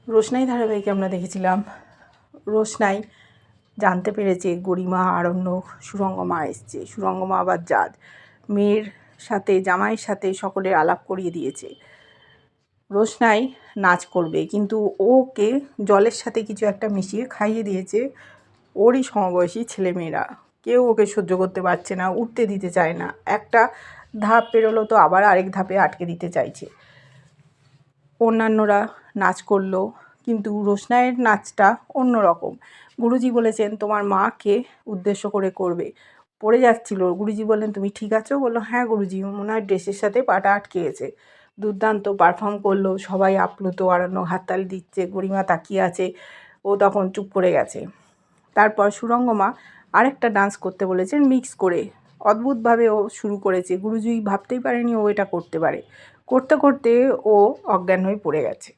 রোশনাই ধারাবাহিকে আমরা দেখেছিলাম রোশনাই জানতে পেরেছে গরিমা, আরণ্যক, সুরঙ্গমা এসছে। সুরঙ্গমা আবার জাত মেয়ের সাথে, জামাইয়ের সাথে সকলের আলাপ করিয়ে দিয়েছে। রোশনাই নাচ করবে, কিন্তু ওকে জলের সাথে কিছু একটা মিশিয়ে খাইয়ে দিয়েছে ওরই সমবয়সী ছেলেমেয়েরা। কেউ ওকে সহ্য করতে পারছে না, উঠতে দিতে চায় না। একটা ধাপ পেরোলো তো আবার আরেক ধাপে আটকে দিতে চাইছে। অন্যান্যরা নাচ করলো, কিন্তু রোশনাইয়ের নাচটা অন্যরকম। গুরুজি বলেছেন তোমার মাকে উদ্দেশ্য করে করবে। পড়ে যাচ্ছিল, গুরুজি বললেন তুমি ঠিক আছো? বললো হ্যাঁ গুরুজি, মনে হয় ড্রেসের সাথে পাটা আটকে গেছে। দুর্দান্ত পারফর্ম করলো, সবাই আপ্লুত, আরণ্য হাততালি দিচ্ছে, গরিমা তাকিয়ে আছে, ও তখন চুপ করে গেছে। তারপর সুরঙ্গমা আরেকটা ডান্স করতে বলেছেন মিক্স করে। অদ্ভুতভাবে ও শুরু করেছে, গুরুজি ভাবতেই পারেনি ও এটা করতে পারে। করতে করতে ও অজ্ঞান হয়ে পড়ে গেছে।